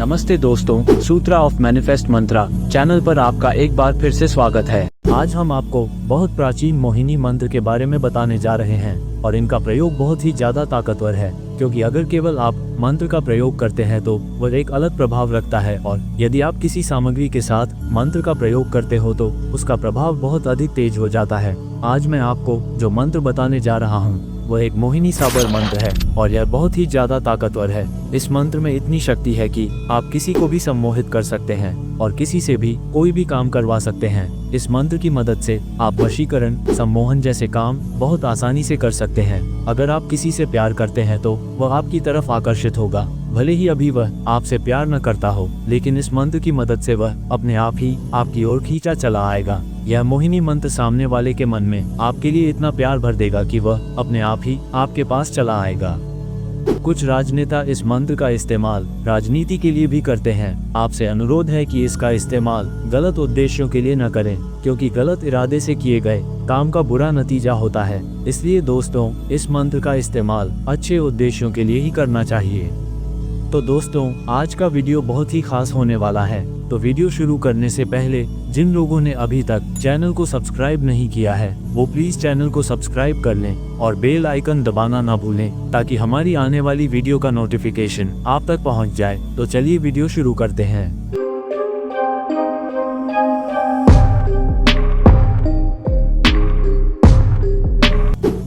नमस्ते दोस्तों, सूत्रा of manifest Mantra channel पर आपका एक बार फिर से स्वागत है। आज हम आपको बहुत प्राचीन मोहिनी मंत्र के बारे में बताने जा रहे हैं और इनका प्रयोग बहुत ही ज्यादा ताकतवर है, क्योंकि अगर केवल आप मंत्र का प्रयोग करते हैं तो वह एक अलग प्रभाव रखता है, और यदि आप किसी सामग्री के साथ मंत्र का प्रयोग करते हो तो उसका प्रभाव बहुत अधिक तेज हो जाता है। आज मैं आपको जो मंत्र बताने जा रहा हूँ वह एक मोहिनी साबर मंत्र है और यह बहुत ही ज्यादा ताकतवर है। इस मंत्र में इतनी शक्ति है कि आप किसी को भी सम्मोहित कर सकते हैं और किसी से भी कोई भी काम करवा सकते हैं। इस मंत्र की मदद से आप वशीकरण, सम्मोहन जैसे काम बहुत आसानी से कर सकते हैं। अगर आप किसी से प्यार करते हैं तो वह आपकी तरफ आकर्षित होगा, भले ही अभी वह आपसे प्यार न करता हो, लेकिन इस मंत्र की मदद से वह अपने आप ही आपकी ओर खींचा चला आएगा। यह मोहिनी मंत्र सामने वाले के मन में आपके लिए इतना प्यार भर देगा कि वह अपने आप ही आपके पास चला आएगा। कुछ राजनेता इस मंत्र का इस्तेमाल राजनीति के लिए भी करते हैं। आपसे अनुरोध है कि इसका इस्तेमाल गलत उद्देश्यों के लिए न करें, क्योंकि गलत इरादे से किए गए काम का बुरा नतीजा होता है। इसलिए दोस्तों, इस मंत्र का इस्तेमाल अच्छे उद्देश्यों के लिए ही करना चाहिए। तो दोस्तों, आज का वीडियो बहुत ही खास होने वाला है, तो वीडियो शुरू करने से पहले जिन लोगों ने अभी तक चैनल को सब्सक्राइब नहीं किया है वो प्लीज चैनल को सब्सक्राइब कर लें और बेल आइकन दबाना ना भूलें, ताकि हमारी आने वाली वीडियो का नोटिफिकेशन आप तक पहुंच जाए। तो चलिए वीडियो शुरू करते हैं।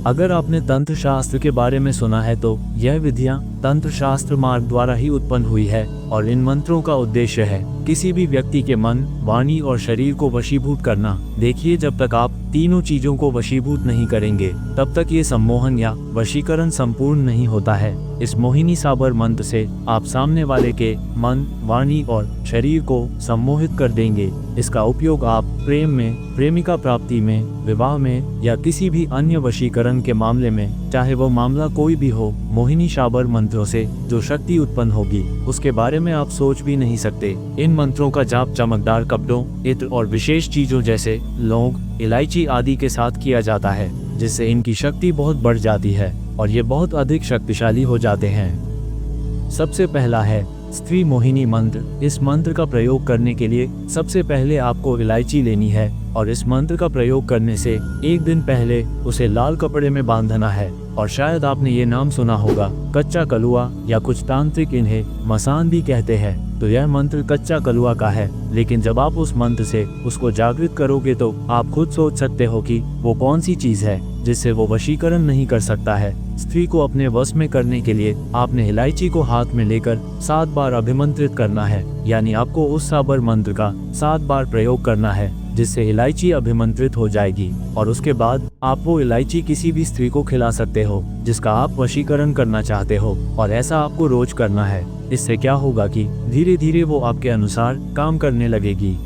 अगर आपने तंत्र शास्त्र के बारे में सुना है तो यह विधियां तंत्र शास्त्र मार्ग द्वारा ही उत्पन्न हुई है, और इन मंत्रों का उद्देश्य है किसी भी व्यक्ति के मन, वाणी और शरीर को वशीभूत करना। देखिए, जब तक आप तीनों चीजों को वशीभूत नहीं करेंगे तब तक ये सम्मोहन या वशीकरण संपूर्ण नहीं होता है। इस मोहिनी साबर मंत्र से आप सामने वाले के मन, वाणी और शरीर को सम्मोहित कर देंगे। इसका उपयोग आप प्रेम में, प्रेमिका प्राप्ति में, विवाह में या किसी भी अन्य वशीकरण के मामले में, चाहे वो मामला कोई भी हो, मोहिनी साबर मंत्रों से जो शक्ति उत्पन्न होगी उसके बारे में आप सोच भी नहीं सकते। इन मंत्रों का जाप चमकदार कपड़ों, इत्र और विशेष चीजों जैसे लौंग, इलायची आदि के साथ किया जाता है, जिससे इनकी शक्ति बहुत बढ़ जाती है और ये बहुत अधिक शक्तिशाली हो जाते हैं। सबसे पहला है स्त्री मोहिनी मंत्र। इस मंत्र का प्रयोग करने के लिए सबसे पहले आपको इलायची लेनी है और इस मंत्र का प्रयोग करने से एक दिन पहले उसे लाल कपड़े में बांधना है। और शायद आपने ये नाम सुना होगा, कच्चा कलुआ, या कुछ तांत्रिक इन्हें मसान भी कहते हैं। तो यह मंत्र कच्चा कलुआ का है, लेकिन जब आप उस मंत्र से उसको जागृत करोगे तो आप खुद सोच सकते हो कि वो कौन सी चीज है जिससे वो वशीकरण नहीं कर सकता है। स्त्री को अपने वश में करने के लिए आपने इलायची को हाथ में लेकर 7 बार अभिमंत्रित करना है, यानी आपको उस साबर मंत्र का 7 बार प्रयोग करना है, जिससे इलायची अभिमंत्रित हो जाएगी। और उसके बाद आप वो इलायची किसी भी स्त्री को खिला सकते हो जिसका आप वशीकरण करना चाहते हो, और ऐसा आपको रोज करना है। इससे क्या होगा कि धीरे धीरे वो आपके अनुसार काम करने लगेगी।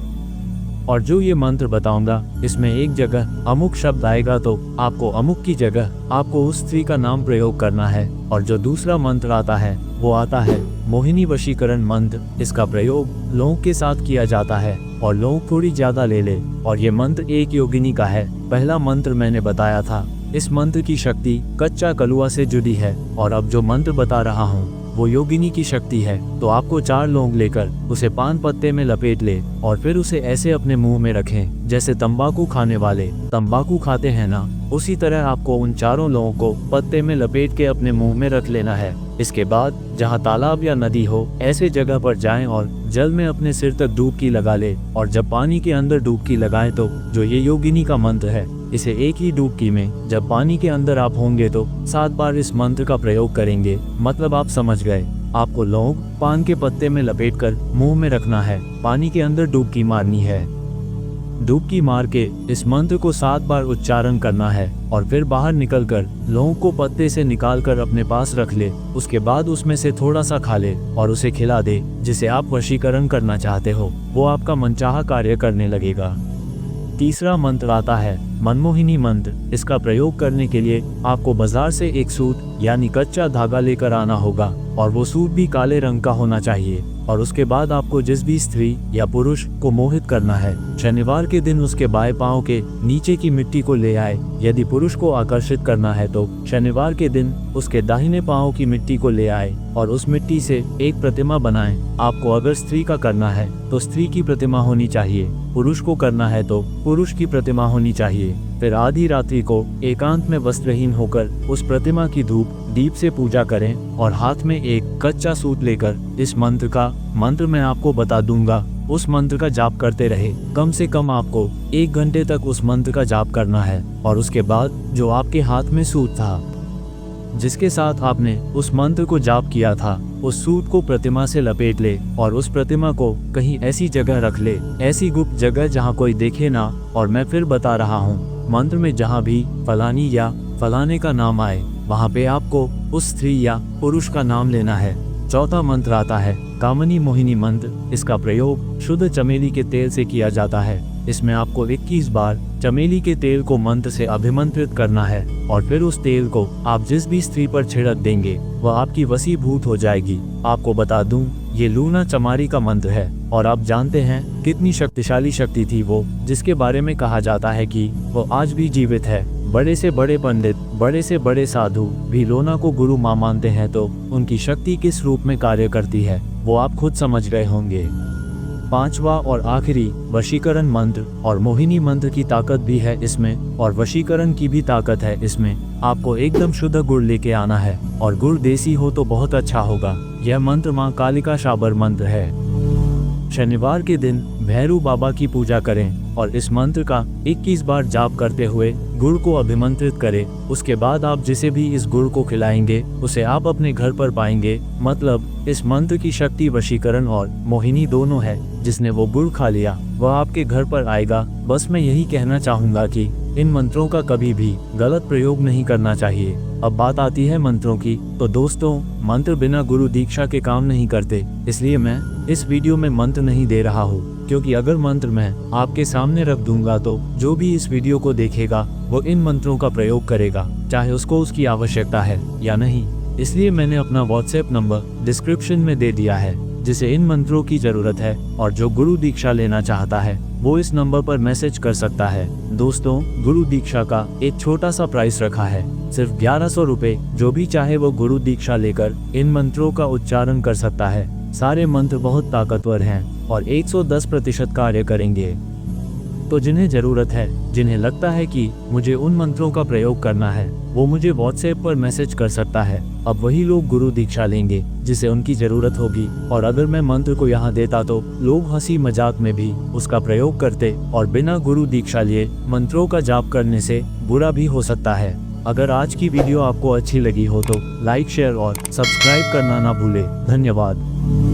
और जो ये मंत्र बताऊंगा इसमें एक जगह अमुक शब्द आएगा तो आपको अमुक की जगह आपको उस स्त्री का नाम प्रयोग करना है। और जो दूसरा मंत्र आता है वो आता है मोहिनी वशीकरण मंत्र। इसका प्रयोग लौंग के साथ किया जाता है और लौंग थोड़ी ज्यादा ले ले। और ये मंत्र एक योगिनी का है। पहला मंत्र मैंने बताया था, इस मंत्र की शक्ति कच्चा कलुआ से जुड़ी है, और अब जो मंत्र बता रहा हूँ वो योगिनी की शक्ति है। तो आपको 4 लौंग लेकर उसे पान पत्ते में लपेट ले और फिर उसे ऐसे अपने मुंह में रखें जैसे तंबाकू खाने वाले तंबाकू खाते हैं ना, उसी तरह आपको उन 4 लौंगों को पत्ते में लपेट के अपने मुंह में रख लेना है। इसके बाद जहाँ तालाब या नदी हो ऐसे जगह पर जाएं और जल में अपने सिर तक डुबकी लगा ले। और जब पानी के अंदर डुबकी लगाएं तो जो ये योगिनी का मंत्र है, इसे एक ही डुबकी में जब पानी के अंदर आप होंगे तो 7 बार इस मंत्र का प्रयोग करेंगे। मतलब आप समझ गए। आपको लौंग पान के पत्ते में लपेटकर मुंह में रखना है, पानी के अंदर डुबकी मारनी है। डुबकी मार के इस मंत्र को 7 बार उच्चारण करना है और फिर बाहर निकलकर लौंग को पत्ते से निकालकर अपने पास रख ले। उसके बाद उसमें से थोड़ा सा खा ले और उसे खिला दे। जिसे आप वशीकरण करना चाहते हो वो आपका मनचाहा कार्य करने लगेगा। तीसरा मंत्र आता है मनमोहिनी मंत्र। इसका प्रयोग करने के लिए आपको बाजार से एक सूट यानी कच्चा धागा लेकर आना होगा और वो सूट भी काले रंग का होना चाहिए। और उसके बाद आपको जिस भी स्त्री या पुरुष को मोहित करना है, शनिवार के दिन उसके बाएं पांव के नीचे की मिट्टी को ले आए। यदि पुरुष को आकर्षित करना है तो शनिवार के दिन उसके दाहिने पांव की मिट्टी को ले आए और उस मिट्टी से एक प्रतिमा बनाएं। आपको अगर स्त्री का करना है तो स्त्री की प्रतिमा होनी चाहिए, पुरुष को करना है तो पुरुष की प्रतिमा होनी चाहिए। फिर आधी रात्रि को एकांत में वस्त्रहीन होकर उस प्रतिमा की धूप दीप से पूजा करें और हाथ में एक कच्चा सूत लेकर इस मंत्र मैं आपको बता दूंगा, उस मंत्र का जाप करते रहे। कम से कम आपको 1 घंटे तक उस मंत्र का जाप करना है और उसके बाद जो आपके हाथ में सूत था, जिसके साथ आपने उस मंत्र को जाप किया था, उस सूत को प्रतिमा से लपेट ले और उस प्रतिमा को कहीं ऐसी जगह रख ले, ऐसी गुप्त जगह जहाँ कोई देखे ना। और मैं फिर बता रहा हूँ, मंत्र में जहाँ भी फलानी या फलाने का नाम आए वहाँ पे आपको उस स्त्री या पुरुष का नाम लेना है। चौथा मंत्र आता है कामनी मोहिनी मंत्र। इसका प्रयोग शुद्ध चमेली के तेल से किया जाता है। इसमें आपको 21 बार चमेली के तेल को मंत्र से अभिमंत्रित करना है और फिर उस तेल को आप जिस भी स्त्री पर छिड़क देंगे वह आपकी वशीभूत हो जाएगी। आपको बता दूं, ये लूना चमारी का मंत्र है और आप जानते हैं कितनी शक्तिशाली शक्ति थी वो, जिसके बारे में कहा जाता है कि वो आज भी जीवित है। बड़े से बड़े पंडित, बड़े से बड़े साधु भी लोना को गुरु माँ मानते हैं, तो उनकी शक्ति किस रूप में कार्य करती है वो आप खुद समझ गए होंगे। 5वां और आखिरी वशीकरण मंत्र और मोहिनी मंत्र की ताकत भी है इसमें और वशीकरण की भी ताकत है इसमें। आपको एकदम शुद्ध गुड़ लेके आना है और गुड़ देसी हो तो बहुत अच्छा होगा। यह मंत्र माँ कालिका शाबर मंत्र है। शनिवार के दिन भैरू बाबा की पूजा करें और इस मंत्र का 21 बार जाप करते हुए गुड़ को अभिमंत्रित करें। उसके बाद आप जिसे भी इस गुड़ को खिलाएंगे उसे आप अपने घर पर पाएंगे। मतलब इस मंत्र की शक्ति वशीकरण और मोहिनी दोनों है। जिसने वो गुड़ खा लिया वह आपके घर पर आएगा। बस मैं यही कहना चाहूँगा कि इन मंत्रों का कभी भी गलत प्रयोग नहीं करना चाहिए। अब बात आती है मंत्रों की, तो दोस्तों मंत्र बिना गुरु दीक्षा के काम नहीं करते, इसलिए मैं इस वीडियो में मंत्र नहीं दे रहा हूँ। क्योंकि अगर मंत्र मैं आपके सामने रख दूंगा तो जो भी इस वीडियो को देखेगा वो इन मंत्रों का प्रयोग करेगा, चाहे उसको उसकी आवश्यकता है या नहीं। इसलिए मैंने अपना व्हाट्सएप नंबर डिस्क्रिप्शन में दे दिया है, जिसे इन मंत्रों की जरूरत है और जो गुरु दीक्षा लेना चाहता है वो इस नंबर पर मैसेज कर सकता है। दोस्तों गुरु दीक्षा का एक छोटा सा प्राइस रखा है, सिर्फ 1100 रुपए। जो भी चाहे वो गुरु दीक्षा लेकर इन मंत्रों का उच्चारण कर सकता है। सारे मंत्र बहुत ताकतवर हैं और 110% कार्य करेंगे। तो जिन्हें जरूरत है, जिन्हें लगता है कि मुझे उन मंत्रों का प्रयोग करना है, वो मुझे व्हाट्सएप पर मैसेज कर सकता है। अब वही लोग गुरु दीक्षा लेंगे जिसे उनकी जरूरत होगी। और अगर मैं मंत्र को यहाँ देता तो लोग हंसी मजाक में भी उसका प्रयोग करते और बिना गुरु दीक्षा लिए मंत्रों का जाप करने से बुरा भी हो सकता है। अगर आज की वीडियो आपको अच्छी लगी हो तो लाइक, शेयर और सब्सक्राइब करना ना भूले। धन्यवाद।